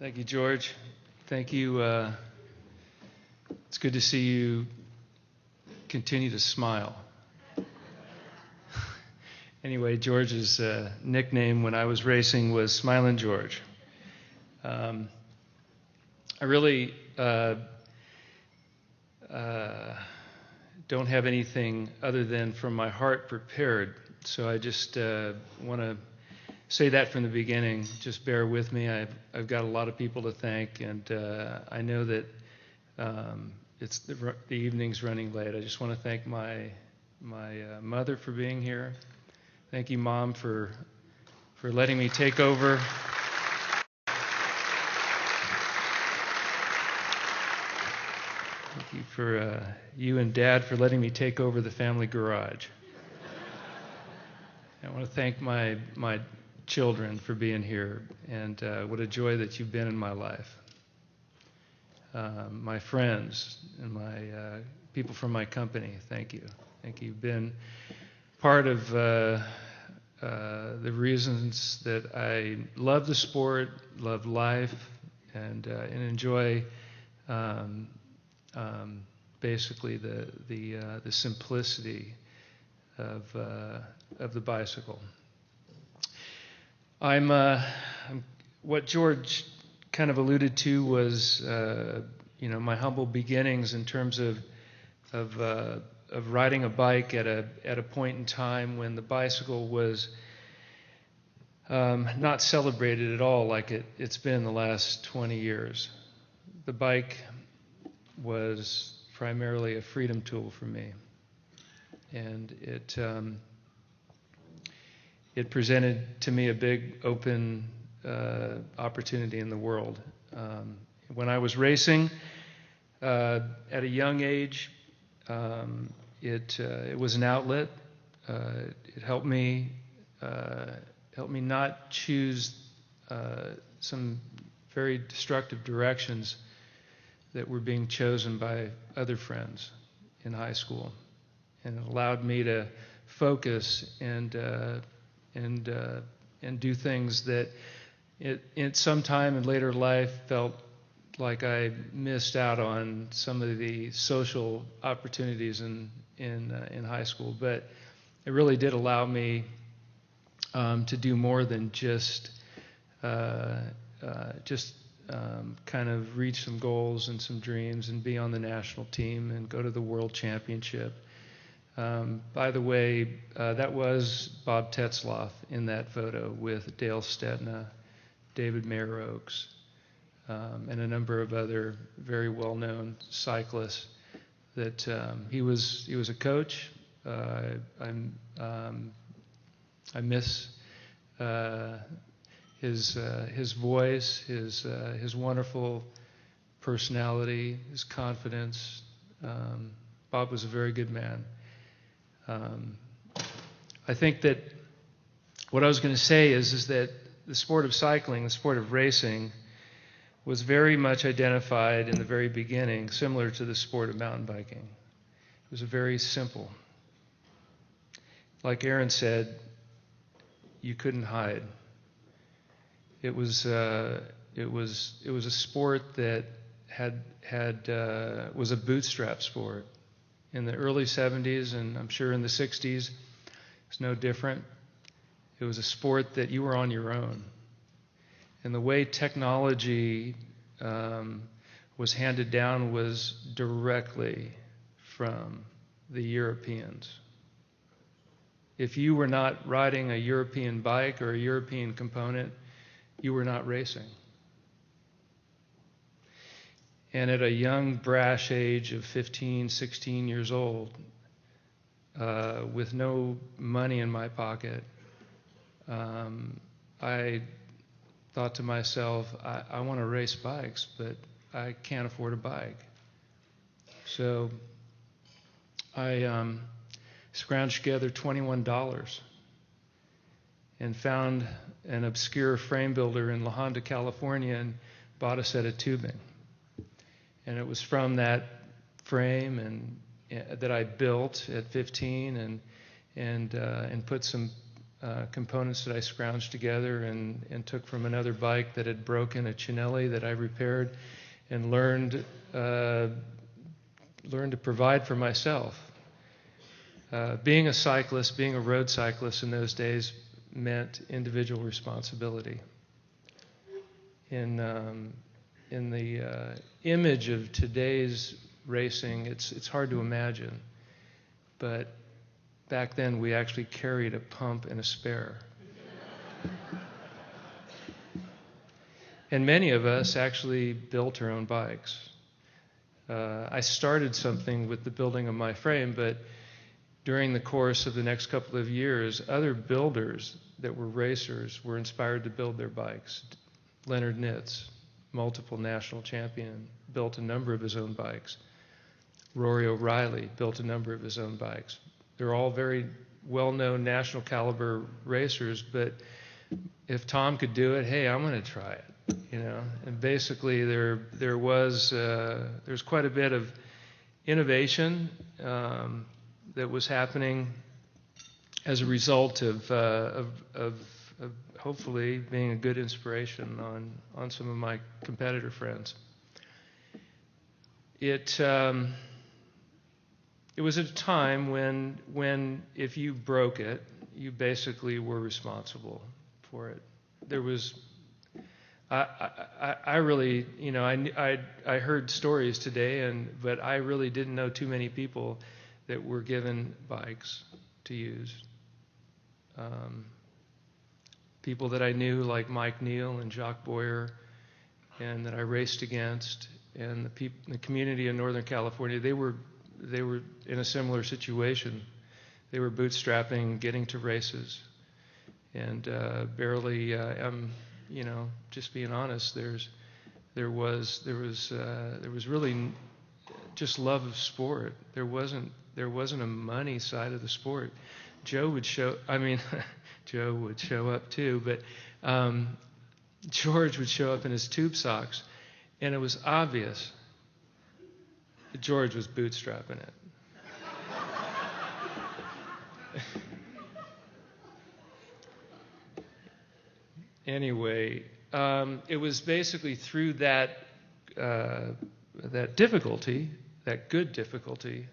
Thank you, George. Thank you. It's good to see you continue to smile. Anyway, George's nickname when I was racing was Smilin' George. I really don't have anything other than from my heart prepared, so I just want to say that from the beginning. Just bear with me. I've got a lot of people to thank, and I know that it's the evening's running late. I just want to thank my mother for being here. Thank you, Mom, for letting me take over. Thank you for you and Dad for letting me take over the family garage. I want to thank my children for being here, and what a joy that you've been in my life. My friends and my people from my company, thank you. Thank you. You've been part of the reasons that I love the sport, love life, and enjoy basically the simplicity of the bicycle. I'm what George kind of alluded to was my humble beginnings in terms of riding a bike at a point in time when the bicycle was not celebrated at all like it's been the last 20 years. The bike was primarily a freedom tool for me, and it presented to me a big open opportunity in the world. When I was racing at a young age, it was an outlet. It helped me not choose some very destructive directions that were being chosen by other friends in high school, and it allowed me to focus and do things that at some time in later life felt like I missed out on some of the social opportunities in high school. But it really did allow me to do more than just kind of reach some goals and some dreams and be on the national team and go to the World Championship. By the way, that was Bob Tetzloff in that photo with Dale Stettner, David Mayer Oaks, and a number of other very well-known cyclists. That he was a coach. I miss his voice, his wonderful personality, his confidence. Bob was a very good man. I think that what I was going to say is that the sport of cycling, the sport of racing, was very much identified in the very beginning, similar to the sport of mountain biking. It was very simple. Like Erin said, you couldn't hide. It was a sport that was a bootstrap sport. In the early 70s, and I'm sure in the 60s, it's no different. It was a sport that you were on your own. And the way technology was handed down was directly from the Europeans. If you were not riding a European bike or a European component, you were not racing. And at a young, brash age of 15, 16 years old, with no money in my pocket, I thought to myself, I want to race bikes, but I can't afford a bike. So I scrounged together $21 and found an obscure frame builder in La Honda, California, and bought a set of tubing. And it was from that frame and that I built at 15 and put some components that I scrounged together and took from another bike that had broken, a Cinelli that I repaired, and learned to provide for myself. Being a cyclist, being a road cyclist in those days meant individual responsibility. In the image of today's racing, it's hard to imagine, but back then we actually carried a pump and a spare. And many of us actually built our own bikes. I started something with the building of my frame, but during the course of the next couple of years, other builders that were racers were inspired to build their bikes. Leonard Nitz, multiple national champion, built a number of his own bikes. Rory O'Reilly built a number of his own bikes. They're all very well-known national caliber racers, but if Tom could do it, hey, I'm going to try it, you know. And basically, there's quite a bit of innovation that was happening as a result of hopefully being a good inspiration on some of my competitor friends. It was at a time when if you broke it, you basically were responsible for it. There was, I really, you know, I heard stories today, but I really didn't know too many people that were given bikes to use. People that I knew, like Mike Neal and Jacques Boyer, and that I raced against, and the community in Northern California, they were in a similar situation. They were bootstrapping, getting to races, and barely. You know, just being honest, there was really just love of sport. There wasn't a money side of the sport. Joe would show up too, but George would show up in his tube socks, and it was obvious that George was bootstrapping it. Anyway, it was basically through that difficulty, that good difficulty,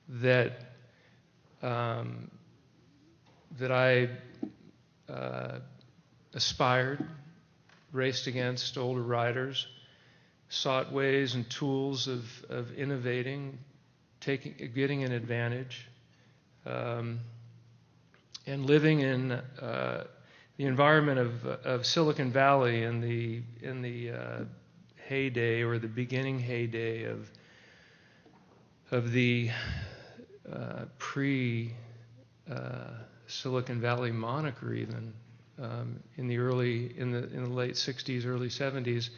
that I aspired, raced against older riders, sought ways and tools of innovating, getting an advantage, and living in the environment of Silicon Valley in the heyday, or the beginning heyday of the pre Silicon Valley moniker, even in the late 60s, early 70s.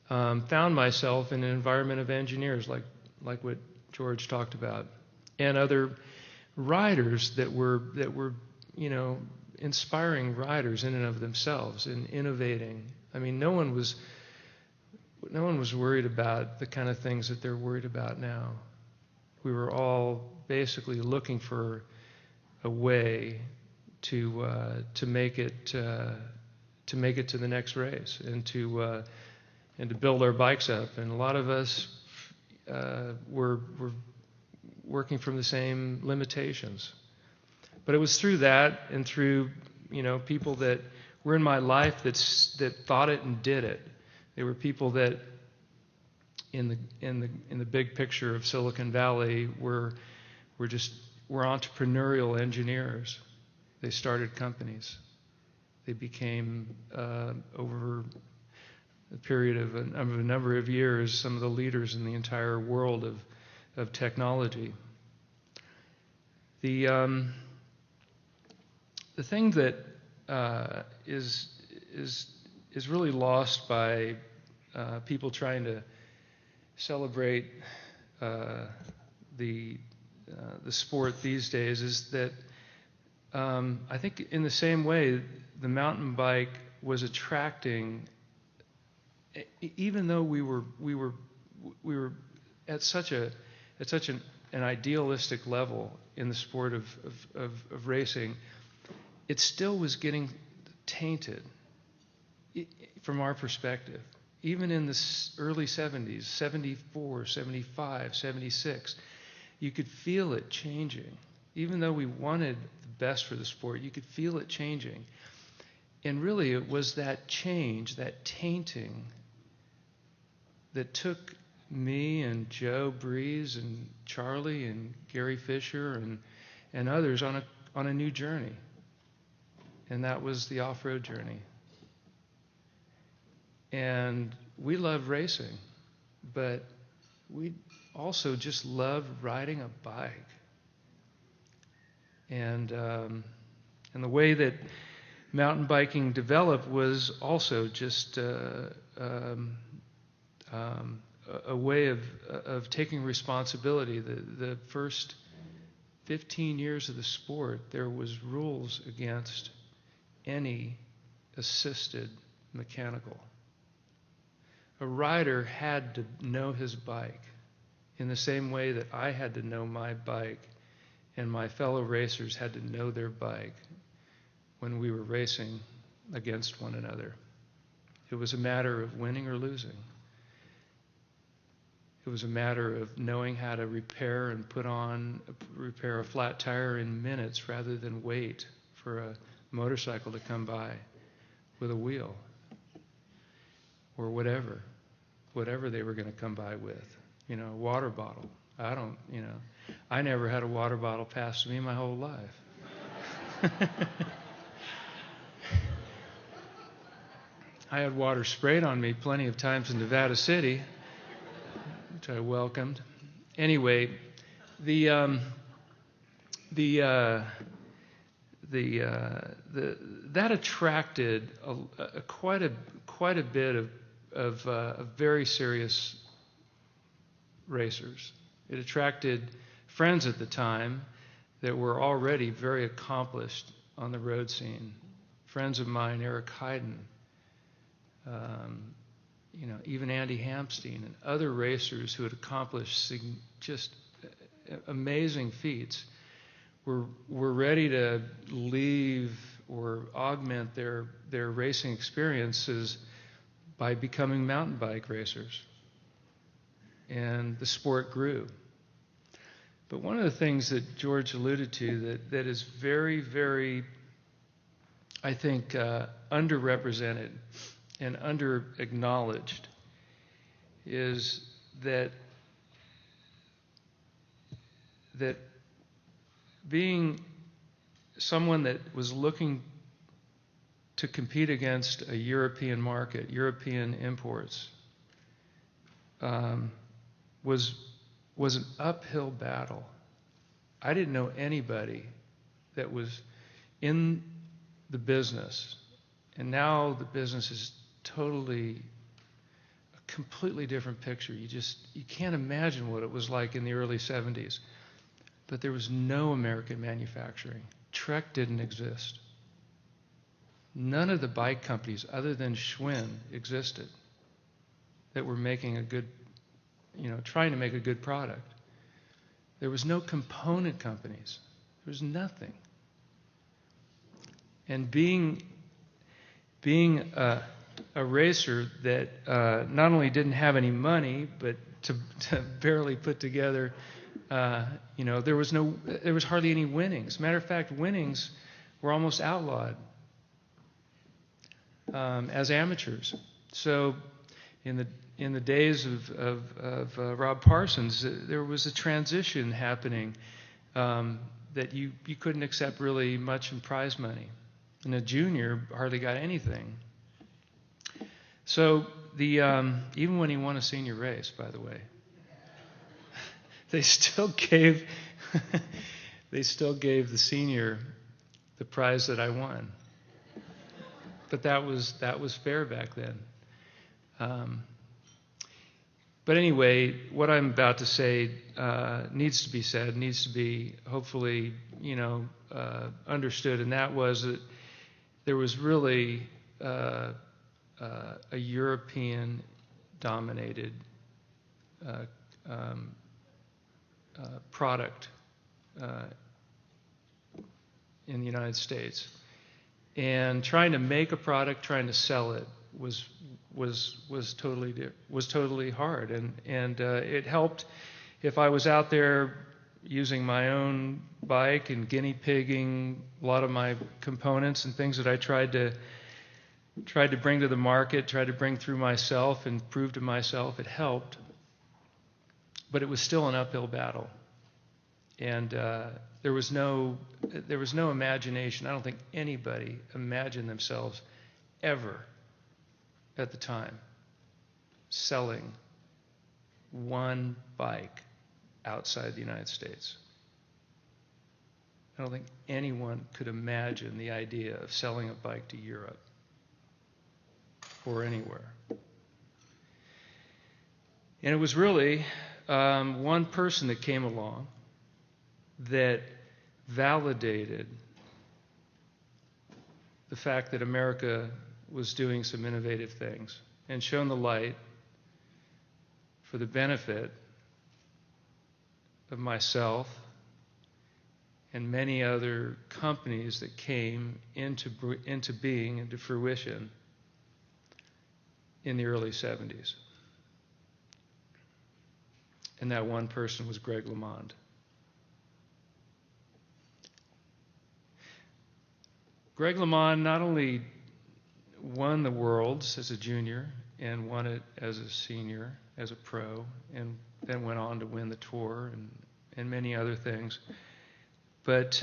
Found myself in an environment of engineers, like what George talked about, and other riders that were you know, inspiring riders in and of themselves and innovating. I mean, no one was worried about the kind of things that they're worried about now. We were all basically looking for a way to make it to the next race, and to build our bikes up. And a lot of us were working from the same limitations. But it was through that, and through, you know, people that were in my life that thought it and did it. They were people that in the big picture of Silicon Valley were entrepreneurial engineers. They started companies. They became over a period of a number of years some of the leaders in the entire world of technology. The thing that is really lost by people trying to celebrate the sport these days is that I think in the same way the mountain bike was attracting, even though we were at such an idealistic level in the sport of racing. it still was getting tainted from our perspective. Even in the early 70s, 74, 75, 76, you could feel it changing. Even though we wanted the best for the sport, you could feel it changing. And really, it was that change, that tainting, that took me and Joe Breeze and Charlie and Gary Fisher and others on a new journey. And that was the off-road journey. And we loved racing, but we also just loved riding a bike. And the way that mountain biking developed was also just a way of taking responsibility. The first 15 years of the sport, there was rules against any assisted mechanical. A rider had to know his bike in the same way that I had to know my bike and my fellow racers had to know their bike when we were racing against one another. It was a matter of winning or losing. It was a matter of knowing how to repair a flat tire in minutes rather than wait for a motorcycle to come by with a wheel or whatever they were going to come by with. A water bottle. I never had a water bottle passed to me my whole life. I had water sprayed on me plenty of times in Nevada City, which I welcomed. Anyway, that attracted quite a bit of very serious racers. It attracted friends at the time that were already very accomplished on the road scene. Friends of mine, Eric Heiden, even Andy Hampstein and other racers who had accomplished just amazing feats were ready to leave or augment their racing experiences by becoming mountain bike racers. And the sport grew. But one of the things that George alluded to that is very, very, I think, underrepresented and under-acknowledged is that being someone that was looking to compete against a European market, European imports, was an uphill battle. I didn't know anybody that was in the business, and now the business is totally a completely different picture. You can't imagine what it was like in the early 70s. But there was no American manufacturing. Trek didn't exist. None of the bike companies other than Schwinn existed that were making trying to make a good product. There was no component companies. There was nothing. And being a racer that not only didn't have any money, but to barely put together, there was hardly any winnings. Matter of fact, winnings were almost outlawed as amateurs. So in the days of Rob Parsons, there was a transition happening that you couldn't accept really much in prize money. And a junior hardly got anything. So even when he won a senior race, by the way, they still gave the senior the prize that I won. But that was fair back then. But anyway, what I'm about to say needs to be said, needs to be hopefully understood, and that was that there was really a European-dominated product in the United States. And trying to make a product, trying to sell it was totally hard. And it helped if I was out there using my own bike and guinea pigging a lot of my components and things that I tried to bring to the market, tried to bring through myself and prove to myself. It helped, but it was still an uphill battle. And there was no imagination. I don't think anybody imagined themselves ever at the time selling one bike outside the United States. I don't think anyone could imagine the idea of selling a bike to Europe or anywhere. And it was really one person that came along that validated the fact that America was doing some innovative things and shone the light for the benefit of myself and many other companies that came into being, into fruition in the early 70s. And that one person was Greg LeMond. Greg LeMond not only won the Worlds as a junior and won it as a senior, as a pro, and then went on to win the Tour and many other things, but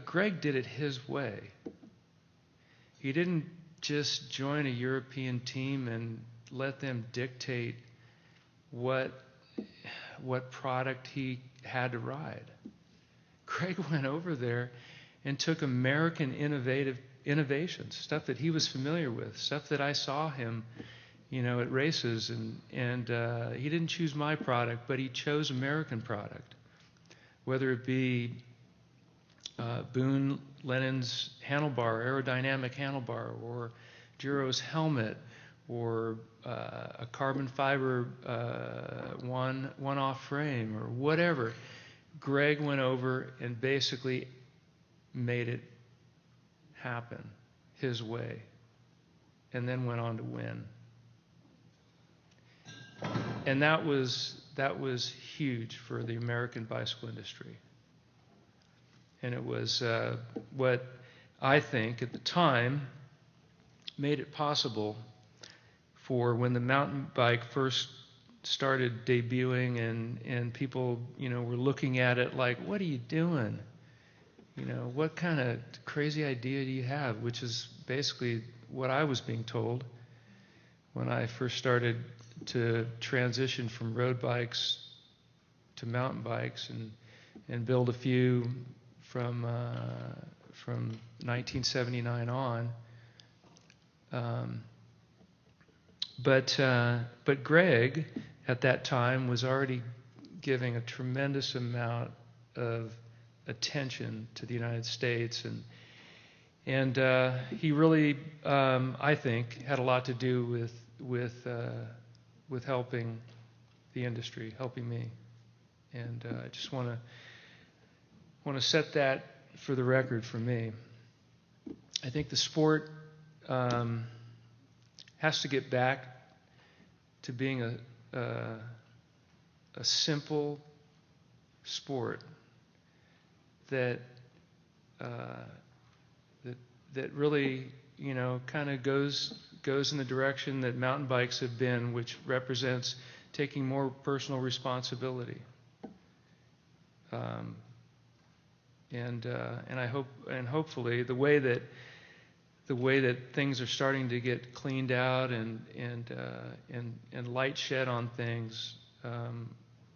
Greg did it his way. He didn't just join a European team and let them dictate what product he had to ride. Greg went over there and took American innovations, stuff that he was familiar with, stuff that I saw him, at races, and he didn't choose my product, but he chose American product, whether it be Boone Lennon's handlebar, aerodynamic handlebar, or Giro's helmet, or a carbon fiber one-off frame, or whatever. Greg went over and basically made it happen his way, and then went on to win. And that was huge for the American bicycle industry. And it was what I think at the time made it possible for when the mountain bike first started debuting and people, were looking at it like, what are you doing? What kind of crazy idea do you have? Which is basically what I was being told when I first started to transition from road bikes to mountain bikes and build a few from 1979 on. But Greg at that time was already giving a tremendous amount of attention to the United States, and he really, I think, had a lot to do with helping the industry, helping me, and I just want to set that for the record for me. I think the sport has to get back to being a simple sport that really, kind of goes in the direction that mountain bikes have been, which represents taking more personal responsibility. And I hope, and hopefully, the way that things are starting to get cleaned out and light shed on things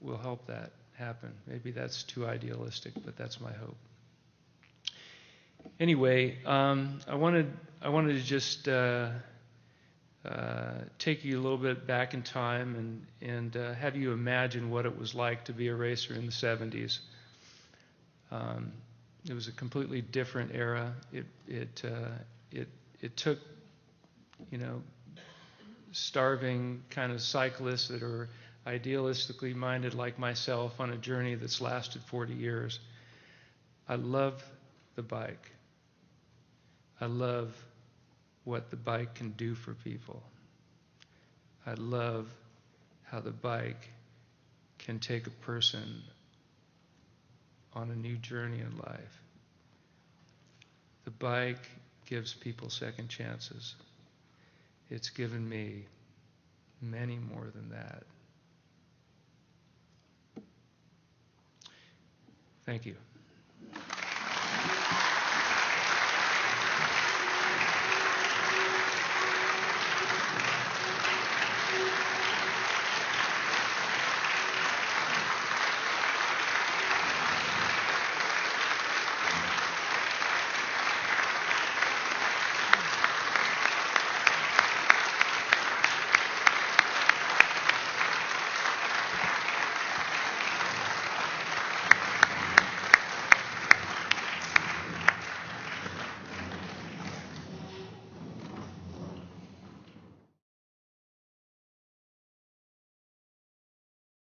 will help that happen. Maybe that's too idealistic, but that's my hope. Anyway, I wanted to just take you a little bit back in time and have you imagine what it was like to be a racer in the 70s. It was a completely different era. It took, starving kind of cyclists that are idealistically minded like myself on a journey that's lasted 40 years. I love the bike. I love what the bike can do for people. I love how the bike can take a person on a new journey in life. The bike gives people second chances. It's given me many more than that. Thank you.